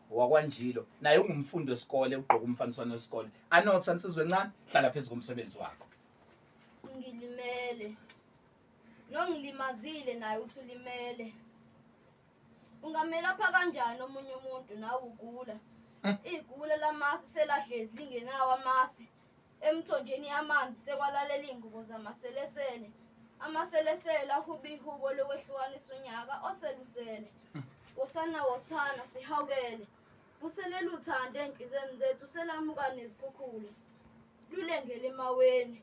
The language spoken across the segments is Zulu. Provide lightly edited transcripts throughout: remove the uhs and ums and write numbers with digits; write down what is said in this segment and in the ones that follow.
wakwanjilo naye ungumfundi wesikole ugqoka umfaniswano wesikole anothi ansizwe encane hlala phezulu komsebenzi wakho. Ngilimele nongilimazile naye uthi ulimele. Ungamelapha kanjani omunye umuntu nawe ugula? Igula lamasi selahlezi lingenawo amasi. Emthonjeni yamanzi sekwalalela ingubo zamaselesele. Amaselesele ahuba ihubo lokwehlukanisa unyaka oselusele. Wosana sihawukele. Kuselela uthando enhlizweni zethu selamuka nezikhukhule. Lulengele emaweni.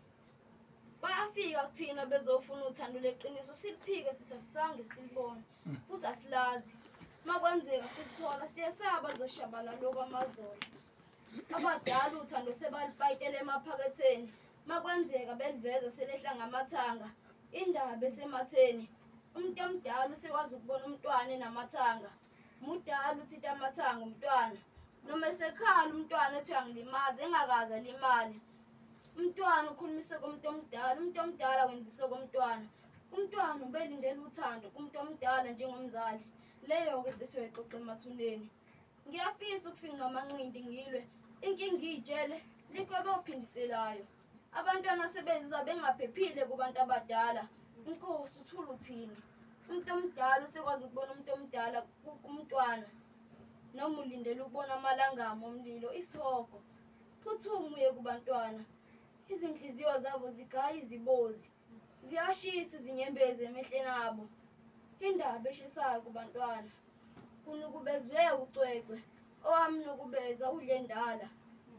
Bayafika kuthina bezofuna uthando leqiniso siphike sithi asisange silibone futhi asilazi. Makwenzeka sikuthola siyesaba zoshabala lokwamazolo. Abadala uthando sebalifayitela emaphaketheni. Makwenzeka beliveza selehla ngamathanga. Indaba esematheni. Umuntu omdala usekwazi ukubona umntwana enamathanga. Mudala uthi amathanga umntwana. Noma esekhala umntwana ethi angilimaze engakaza limali. Umntwana ukhulumise kumuntu omdala wenzisa komntwana. Umntwana ubelindele uthando kumuntu omdala njengomzali. Leyo ke sesiyoyixoxa emathuneni. Ngiyafisa ukufinqa amanqindi ngilwe. Inkinga ijele likwebe ophindiselayo. Abantwana sebezizwa bengaphephile kubantu abadala. Inkosi uthula uthini? Umuntu omdala usekwazi ukubona umuntu omdala kumntwana. Noma ulindele ukubona amalangamo omlilo isihogo. Phuthuma uye kubantwana. Izinhliziyo zabo zigaya izibozi. Ziyashisa izinyembezi emehleni abo. Indaba eshisayo kubantwana. Kunukubezwe ucwecwe. Owami nokubeza udlendala.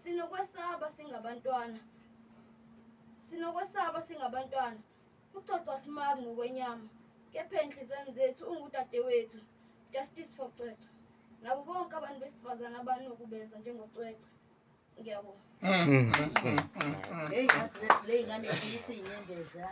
Sinokwesaba singabantwana. Ucocwa simazi ngokwenyama. Kepha enhlizweni zethu ungudadewethu. Justice for Cwecwe. Nabo bonke abantu besifazana abanokubeza njengocwecwe. Ngiyabonga. Hey, ngane isinyembezi.